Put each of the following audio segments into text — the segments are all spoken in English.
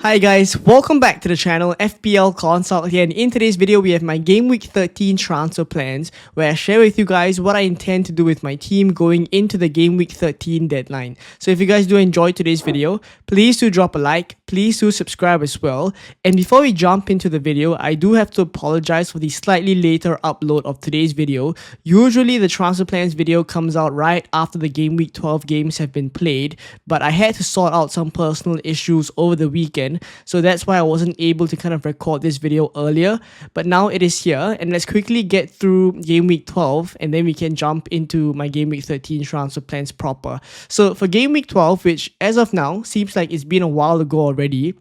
Hi guys, welcome back to the channel FPL Consult here, and in today's video we have my Game Week 13 transfer plans where I share with you guys what I intend to do with my team going into the Game Week 13 deadline. So if you guys do enjoy today's video, please do drop a like, please do subscribe as well. And before we jump into the video, I do have to apologize for the slightly later upload of today's video. Usually the transfer plans video comes out right after the Game Week 12 games have been played, but I had to sort out some personal issues over the weekend. So that's why I wasn't able to kind of record this video earlier, but now it is here, and let's quickly get through Game Week 12 and then we can jump into my Game Week 13 transfer plans proper. So for Game Week 12, which as of now seems like it's been a while ago already,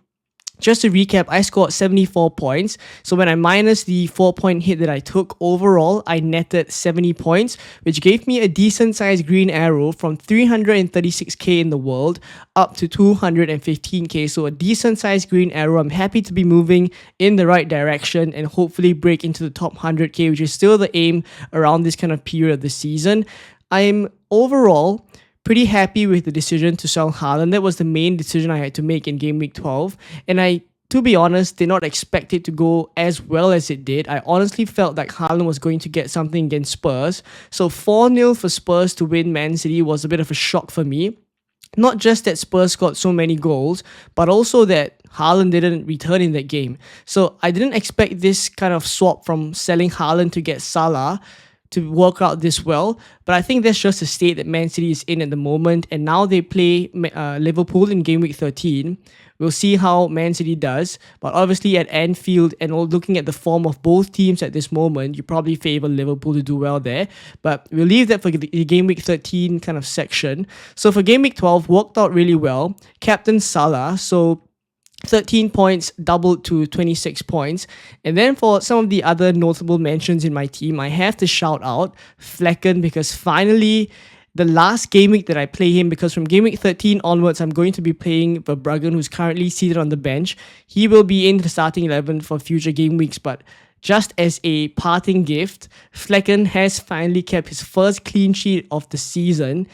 just to recap, I scored 74 points. So when I minus the 4-point hit that I took, overall, I netted 70 points, which gave me a decent sized green arrow from 336k in the world up to 215k. So a decent sized green arrow. I'm happy to be moving in the right direction and hopefully break into the top 100k, which is still the aim around this kind of period of the season. I'm overall pretty happy with the decision to sell Haaland. That was the main decision I had to make in Game Week 12. And I, to be honest, did not expect it to go as well as it did. I honestly felt like Haaland was going to get something against Spurs. So 4-0 for Spurs to win Man City was a bit of a shock for me. Not just that Spurs got so many goals, but also that Haaland didn't return in that game. So I didn't expect this kind of swap from selling Haaland to get Salah to work out this well, but I think that's just the state that Man City is in at the moment, and now they play Liverpool in Game Week 13. We'll see how Man City does, but obviously at Anfield and looking at the form of both teams at this moment, you probably favour Liverpool to do well there, but we'll leave that for the Game Week 13 kind of section. So for Game Week 12, worked out really well. Captain Salah, so 13 points doubled to 26 points. And then for some of the other notable mentions in my team, I have to shout out Flecken, because finally the last game week that I play him, because from Game Week 13 onwards, I'm going to be playing Verbruggen, who's currently seated on the bench. He will be in the starting 11 for future game weeks, but just as a parting gift, Flecken has finally kept his first clean sheet of the season,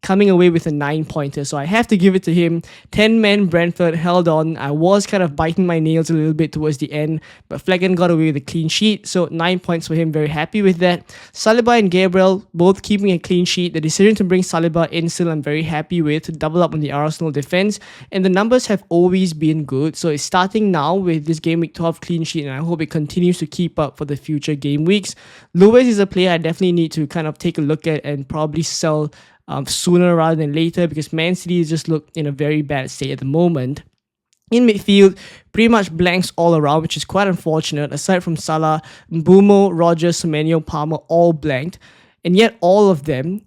coming away with a 9-pointer. So I have to give it to him. 10-man Brentford held on. I was kind of biting my nails a little bit towards the end, but Flecken got away with a clean sheet. So 9 points for him. Very happy with that. Saliba and Gabriel both keeping a clean sheet. The decision to bring Saliba in still I'm very happy with, to double up on the Arsenal defense. And the numbers have always been good. So it's starting now with this Game Week 12 clean sheet, and I hope it continues to keep up for the future game weeks. Lewis is a player I definitely need to kind of take a look at and probably sell sooner rather than later, because Man City just look in a very bad state at the moment. In midfield, pretty much blanks all around, which is quite unfortunate. Aside from Salah, Mbeumo, Rogers, Semenyo, Palmer all blanked, and yet all of them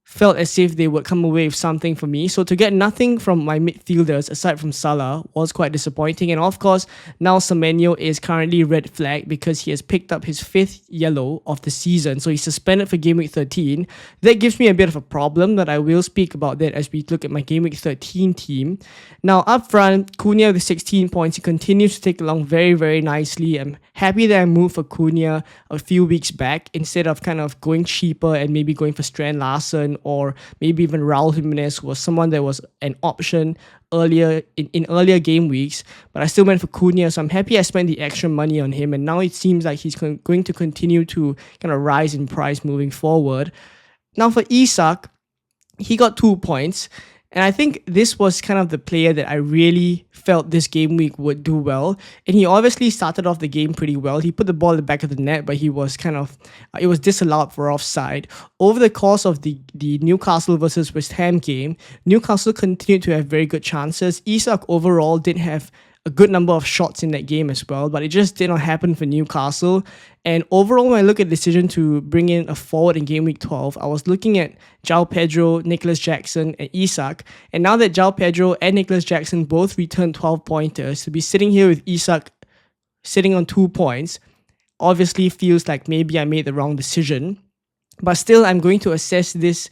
felt as if they would come away with something for me. So to get nothing from my midfielders aside from Salah was quite disappointing. And of course, now Semenyo is currently red flagged because he has picked up his 5th yellow of the season. So he's suspended for Game Week 13. That gives me a bit of a problem, that I will speak about that as we look at my Game Week 13 team. Now up front, Cunha with 16 points. He continues to take along very, very nicely. I'm happy that I moved for Cunha a few weeks back instead of kind of going cheaper and maybe going for Strand Larsen or maybe even Raul Jimenez, who was someone that was an option earlier in earlier game weeks, but I still went for Cunha, so I'm happy I spent the extra money on him, and now it seems like he's going to continue to kind of rise in price moving forward. Now for Isak, he got 2 points, and I think this was kind of the player that I really felt this game week would do well. And he obviously started off the game pretty well. He put the ball at the back of the net, but he was kind of, it was disallowed for offside. Over the course of the Newcastle versus West Ham game, Newcastle continued to have very good chances. Isak overall did have a good number of shots in that game as well, but it just did not happen for Newcastle. And overall, when I look at the decision to bring in a forward in Game Week 12, I was looking at João Pedro, Nicholas Jackson, and Isak. And now that João Pedro and Nicholas Jackson both returned 12 pointers, to be sitting here with Isak sitting on 2 points obviously feels like maybe I made the wrong decision. But still, I'm going to assess this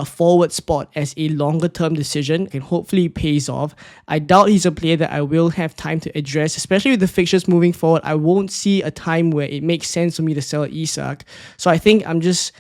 forward spot as a longer term decision, and hopefully it pays off. I doubt he's a player that I will have time to address, especially with the fixtures moving forward. I won't see a time where it makes sense for me to sell Isak. So I think I'm just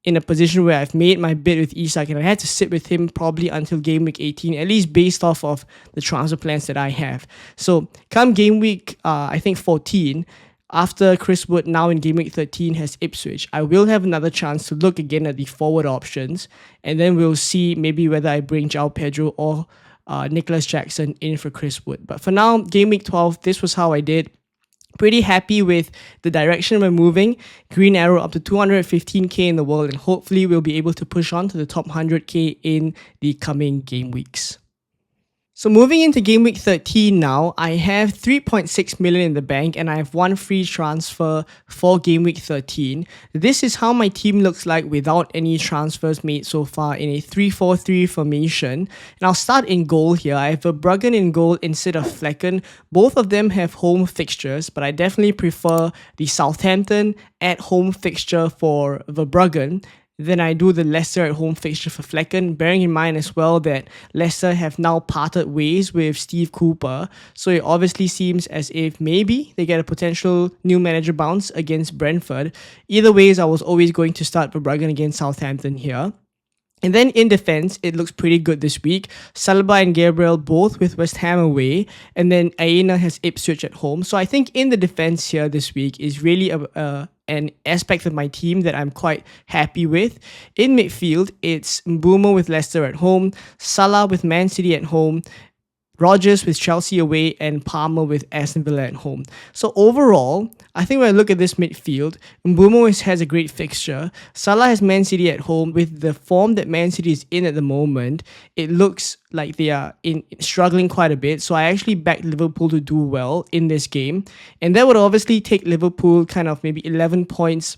in a position where I've made my bid with Isak and I had to sit with him probably until game week 18, at least based off of the transfer plans that I have. So come game week, I think 14, after Chris Wood now in game week 13 has Ipswich, I will have another chance to look again at the forward options, and then we'll see maybe whether I bring João Pedro or Nicholas Jackson in for Chris Wood. But for now, game week 12, this was how I did. Pretty happy with the direction we're moving. Green arrow up to 215k in the world, and hopefully we'll be able to push on to the top 100k in the coming game weeks. So moving into game week 13 now, I have 3.6 million in the bank and I have one free transfer for game week 13. This is how my team looks like without any transfers made so far in a 3-4-3 formation. And I'll start in goal here. I have Verbruggen in goal instead of Flecken. Both of them have home fixtures, but I definitely prefer the Southampton at home fixture for Verbruggen. Then I do the Leicester at home fixture for Flecken, bearing in mind as well that Leicester have now parted ways with Steve Cooper, so it obviously seems as if maybe they get a potential new manager bounce against Brentford. Either ways, I was always going to start Verbruggen against Southampton here. And then in defense, it looks pretty good this week. Saliba and Gabriel both with West Ham away, and then Aina has Ipswich at home. So I think in the defense here this week is really an aspect of my team that I'm quite happy with. In midfield, it's Mbeumo with Leicester at home, Salah with Man City at home, Rodgers with Chelsea away, and Palmer with Aston Villa at home. So overall, I think when I look at this midfield, Mbeumo has a great fixture. Salah has Man City at home. With the form that Man City is in at the moment, it looks like they are struggling quite a bit. So I actually backed Liverpool to do well in this game. And that would obviously take Liverpool kind of maybe 11 points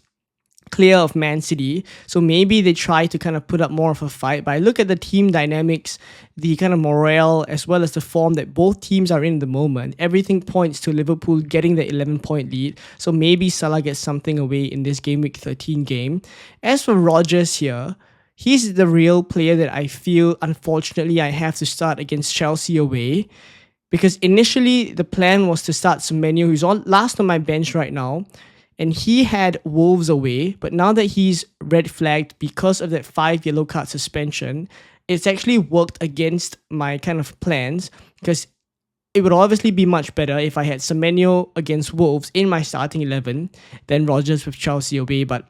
clear of Man City, so maybe they try to kind of put up more of a fight. But I look at the team dynamics, the kind of morale, as well as the form that both teams are in at the moment. Everything points to Liverpool getting the 11-point lead, so maybe Salah gets something away in this game week 13 game. As for Rodgers here, he's the real player that I feel, unfortunately, I have to start against Chelsea away. Because initially, the plan was to start Semenyo, who's last on my bench right now, and he had Wolves away, but now that he's red flagged because of that 5 yellow card suspension, it's actually worked against my kind of plans, because it would obviously be much better if I had Semenyo against Wolves in my starting 11 than Rodgers with Chelsea away. But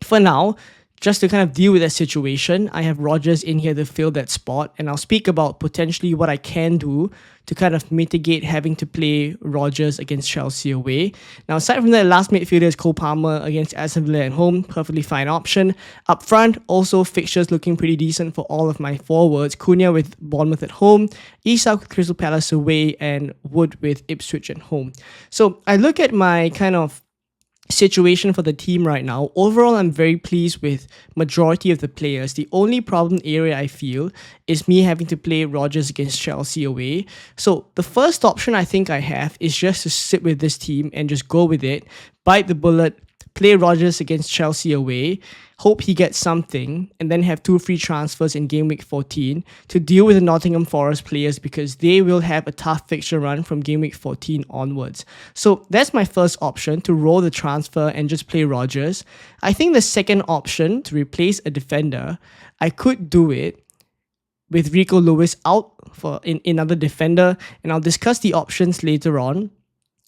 for now, just to kind of deal with that situation, I have Rodgers in here to fill that spot, and I'll speak about potentially what I can do to kind of mitigate having to play Rodgers against Chelsea away. Now, aside from that, last midfielder is Cole Palmer against Aston Villa at home, perfectly fine option. Up front, also fixtures looking pretty decent for all of my forwards. Cunha with Bournemouth at home, Isak with Crystal Palace away, and Wood with Ipswich at home. So I look at my kind of situation for the team right now. Overall, I'm very pleased with majority of the players. The only problem area I feel is me having to play Rodgers against Chelsea away. So the first option I think I have is just to sit with this team and just go with it, bite the bullet, play Rodgers against Chelsea away, hope he gets something, and then have 2 free transfers in game week 14 to deal with the Nottingham Forest players, because they will have a tough fixture run from game week 14 onwards. So that's my first option, to roll the transfer and just play Rodgers. I think the second option, to replace a defender, I could do it with Rico Lewis out for another defender, and I'll discuss the options later on.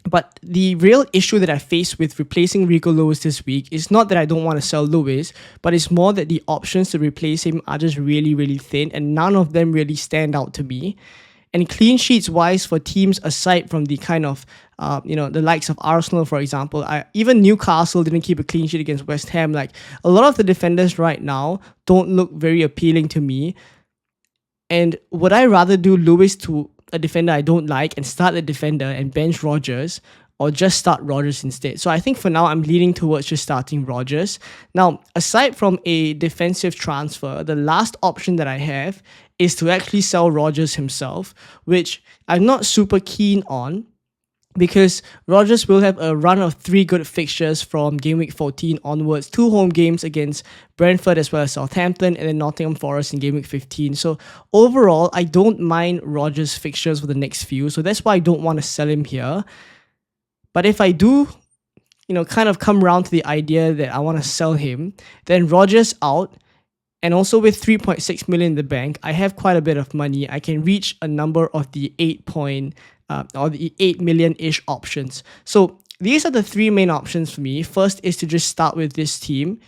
But the real issue that I face with replacing Rico Lewis this week is not that I don't want to sell Lewis, but it's more that the options to replace him are just really, really thin, and none of them really stand out to me. And clean sheets wise for teams aside from the kind of, the likes of Arsenal, for example, even Newcastle didn't keep a clean sheet against West Ham. Like, a lot of the defenders right now don't look very appealing to me. And would I rather do Lewis to a defender I don't like and start a defender and bench Rodgers, or just start Rodgers instead? So I think for now I'm leaning towards just starting Rodgers. Now, aside from a defensive transfer, the last option that I have is to actually sell Rodgers himself, which I'm not super keen on, because Rodgers will have a run of 3 good fixtures from game week 14 onwards, 2 home games against Brentford as well as Southampton, and then Nottingham Forest in game week 15. So overall, I don't mind Rodgers' fixtures for the next few, so that's why I don't want to sell him here. But if I do kind of come around to the idea that I want to sell him. Then Rodgers out, and also with 3.6 million in the bank, I have quite a bit of money. I can reach a number of the 8 million-ish options. So these are the three main options for me. First is to just start with this team,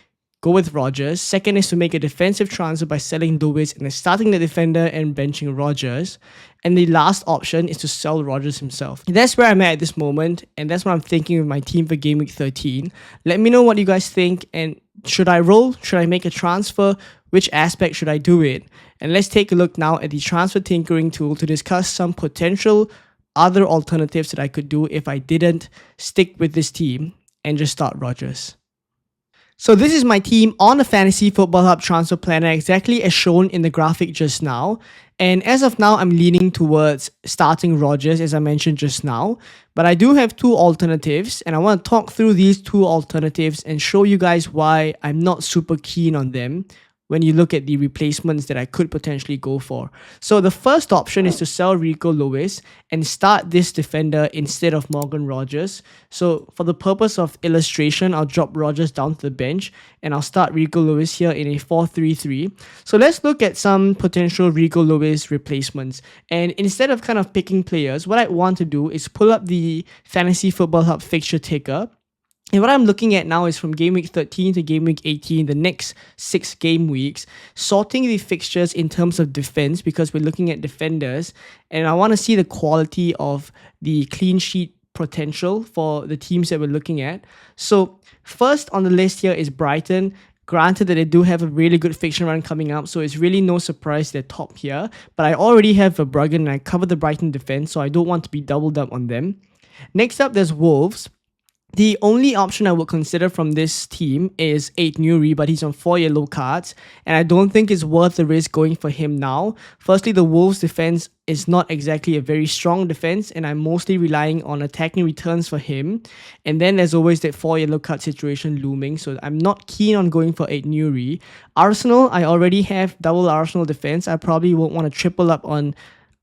go with Rodgers. Second is to make a defensive transfer by selling Lewis and then starting the defender and benching Rodgers. And the last option is to sell Rodgers himself. That's where I'm at this moment, and that's what I'm thinking with my team for Game Week 13. Let me know what you guys think, and should I roll? Should I make a transfer? Which aspect should I do it? And let's take a look now at the transfer tinkering tool to discuss some potential other alternatives that I could do if I didn't stick with this team and just start Rodgers. So this is my team on the Fantasy Football Hub transfer planner, exactly as shown in the graphic just now. And as of now, I'm leaning towards starting Rodgers, as I mentioned just now. But I do have two alternatives, and I want to talk through these two alternatives and show you guys why I'm not super keen on them when you look at the replacements that I could potentially go for. So the first option is to sell Rico Lewis and start this defender instead of Morgan Rodgers. So for the purpose of illustration, I'll drop Rodgers down to the bench and I'll start Rico Lewis here in a 4-3-3. So let's look at some potential Rico Lewis replacements. And instead of kind of picking players, what I want to do is pull up the Fantasy Football Hub fixture ticker. And what I'm looking at now is from Game Week 13 to Game Week 18, the next 6 game weeks, sorting the fixtures in terms of defense because we're looking at defenders. And I want to see the quality of the clean sheet potential for the teams that we're looking at. So first on the list here is Brighton. Granted that they do have a really good fixture run coming up, so it's really no surprise they're top here. But I already have Verbruggen and I covered the Brighton defense, so I don't want to be doubled up on them. Next up, there's Wolves. The only option I would consider from this team is Aït-Nouri, but he's on 4 yellow cards, and I don't think it's worth the risk going for him now. Firstly, the Wolves defense is not exactly a very strong defense, and I'm mostly relying on attacking returns for him. And then there's always that 4 yellow card situation looming, so I'm not keen on going for Aït-Nouri. Arsenal, I already have double Arsenal defense. I probably won't want to triple up on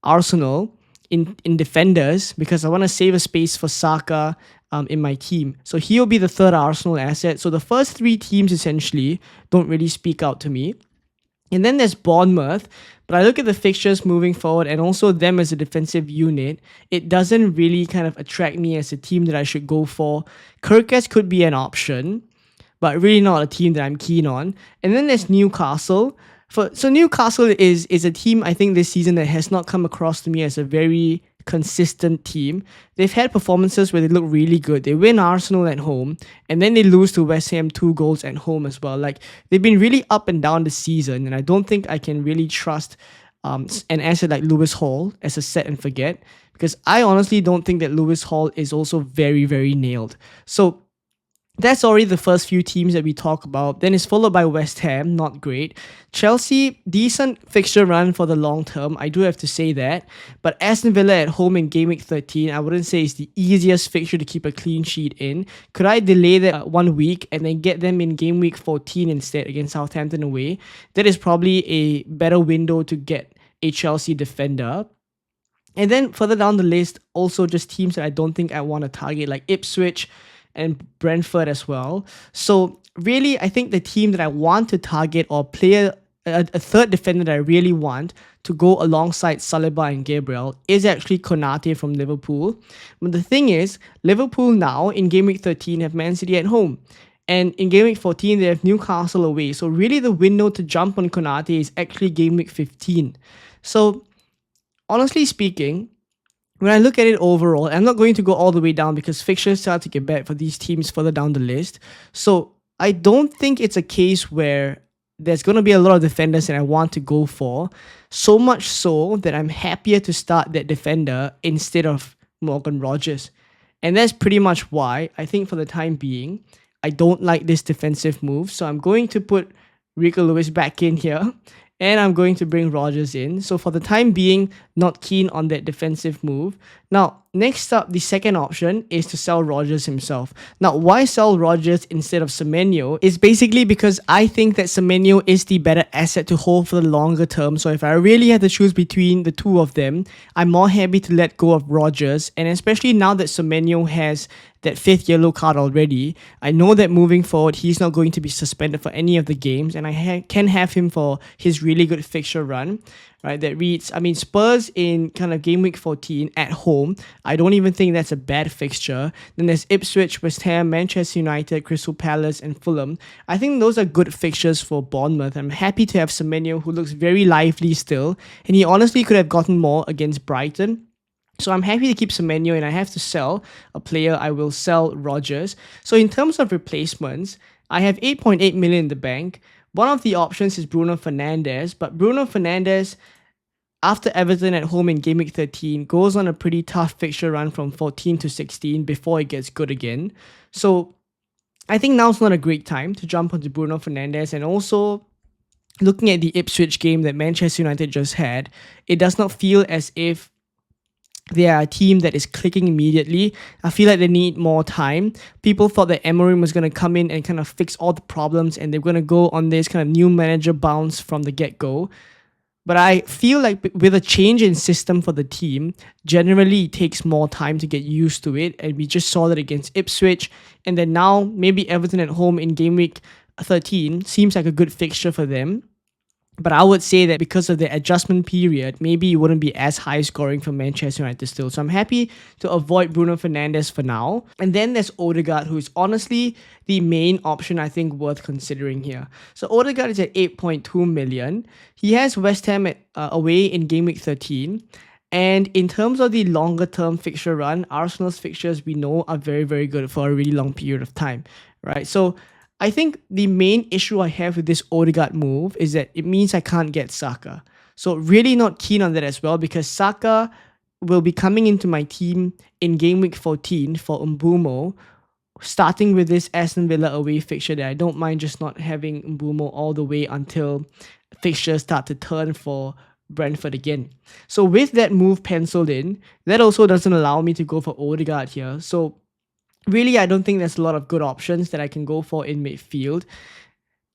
Arsenal in defenders because I want to save a space for Saka in my team. So he'll be the third Arsenal asset. So the first 3 teams essentially don't really speak out to me. And then there's Bournemouth. But I look at the fixtures moving forward and also them as a defensive unit. It doesn't really kind of attract me as a team that I should go for. Kirkes could be an option, but really not a team that I'm keen on. And then there's Newcastle. So Newcastle is a team I think this season that has not come across to me as a very consistent team. They've had performances where they look really good. They win Arsenal at home and then they lose to West Ham 2 goals at home as well. Like, they've been really up and down this season, and I don't think I can really trust an asset like Lewis Hall as a set and forget, because I honestly don't think that Lewis Hall is also very, very nailed. So that's already the first few teams that we talk about. Then it's followed by West Ham, not great. Chelsea, decent fixture run for the long term, I do have to say that. But Aston Villa at home in Game Week 13, I wouldn't say it's the easiest fixture to keep a clean sheet in. Could I delay that 1 week and then get them in Game Week 14 instead against Southampton away? That is probably a better window to get a Chelsea defender. And then further down the list, also just teams that I don't think I want to target, like Ipswich and Brentford as well. So really, I think the team that I want to target or play a third defender that I really want to go alongside Saliba and Gabriel is actually Konate from Liverpool. But the thing is, Liverpool now in Game Week 13 have Man City at home. And in Game Week 14, they have Newcastle away. So really the window to jump on Konate is actually Game Week 15. So honestly speaking, when I look at it overall, I'm not going to go all the way down because fixtures start to get bad for these teams further down the list. So I don't think it's a case where there's going to be a lot of defenders that I want to go for. So much so that I'm happier to start that defender instead of Morgan Rodgers. And that's pretty much why I think for the time being, I don't like this defensive move. So I'm going to put Rico Lewis back in here. And I'm going to bring Rodgers in. So for the time being, not keen on that defensive move. Now, next up, the second option is to sell Rodgers himself. Now, why sell Rodgers instead of Semenyo is basically because I think that Semenyo is the better asset to hold for the longer term. So if I really had to choose between the two of them, I'm more happy to let go of Rodgers. And especially now that Semenyo has that 5th yellow card already. I know that moving forward, he's not going to be suspended for any of the games, and I can have him for his really good fixture run, right? That reads, I mean, Spurs in kind of game week 14 at home. I don't even think that's a bad fixture. Then there's Ipswich, West Ham, Manchester United, Crystal Palace, and Fulham. I think those are good fixtures for Bournemouth. I'm happy to have Semenyo, who looks very lively still, and he honestly could have gotten more against Brighton. So I'm happy to keep Semenyo, and I have to sell a player. I will sell Rodgers. So in terms of replacements, I have 8.8 million in the bank. One of the options is Bruno Fernandes, but Bruno Fernandes, after Everton at home in game week 13, goes on a pretty tough fixture run from 14 to 16 before it gets good again. So I think now's not a great time to jump onto Bruno Fernandes. And also, looking at the Ipswich game that Manchester United just had, it does not feel as if they are a team that is clicking immediately. I feel like they need more time. People thought that Amorim was going to come in and kind of fix all the problems, and they're going to go on this kind of new manager bounce from the get-go. But I feel like with a change in system for the team, generally it takes more time to get used to it. And we just saw that against Ipswich. And then now maybe Everton at home in game week 13 seems like a good fixture for them. But I would say that because of the adjustment period, maybe it wouldn't be as high scoring for Manchester United still. So I'm happy to avoid Bruno Fernandes for now. And then there's Odegaard, who is honestly the main option I think worth considering here. So Odegaard is at 8.2 million. He has West Ham away in game week 13. And in terms of the longer term fixture run, Arsenal's fixtures we know are very, very good for a really long period of time, right? So I think the main issue I have with this Odegaard move is that it means I can't get Saka. So really not keen on that as well, because Saka will be coming into my team in game week 14 for Mbeumo, starting with this Aston Villa away fixture that I don't mind just not having Mbeumo all the way until fixtures start to turn for Brentford again. So with that move penciled in, that also doesn't allow me to go for Odegaard here. So really, I don't think there's a lot of good options that I can go for in midfield.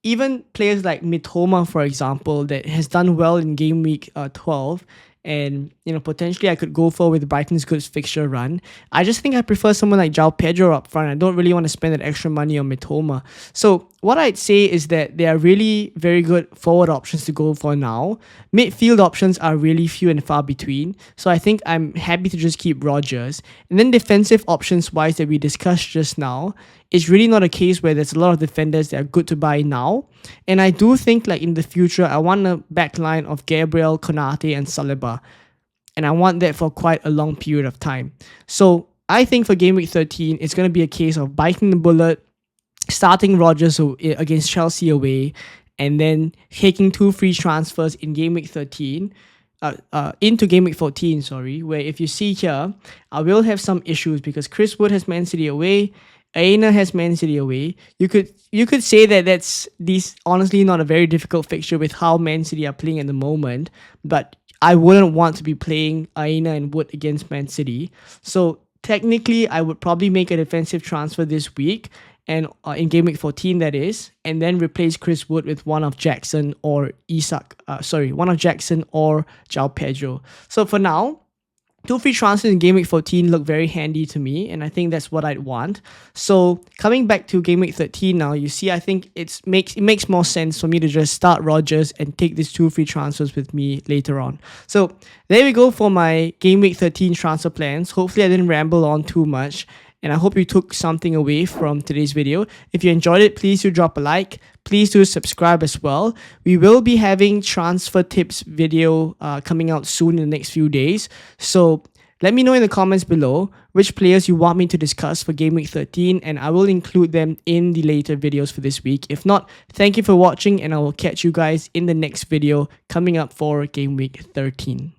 Even players like Mitoma, for example, that has done well in game week 12, and potentially I could go for with Brighton's good fixture run. I just think I prefer someone like João Pedro up front. I don't really want to spend that extra money on Mitoma. So what I'd say is that there are really very good forward options to go for now. Midfield options are really few and far between. So I think I'm happy to just keep Rodgers. And then defensive options wise that we discussed just now, it's really not a case where there's a lot of defenders that are good to buy now. And I do think like in the future, I want a backline of Gabriel, Konate, and Saliba. And I want that for quite a long period of time. So I think for game week 13, it's going to be a case of biting the bullet, starting Rodgers against Chelsea away, and then taking 2 free transfers in game week 13. Into game week 14, where if you see here, I will have some issues because Chris Wood has Man City away, Aina has Man City away. You could say that that's honestly not a very difficult fixture with how Man City are playing at the moment, but I wouldn't want to be playing Aina and Wood against Man City. So technically, I would probably make a defensive transfer this week, and in game week 14 that is, and then replace Chris Wood with one of Jackson or João Pedro. So for now, 2 free transfers in game week 14 look very handy to me, and I think that's what I'd want. So coming back to game week 13 now, you see I think it makes more sense for me to just start Rodgers and take these 2 free transfers with me later on. So there we go for my game week 13 transfer plans. Hopefully I didn't ramble on too much, and I hope you took something away from today's video. If you enjoyed it, please do drop a like. Please do subscribe as well. We will be having transfer tips video coming out soon in the next few days. So let me know in the comments below which players you want me to discuss for game week 13, and I will include them in the later videos for this week. If not, thank you for watching, and I will catch you guys in the next video coming up for game week 13.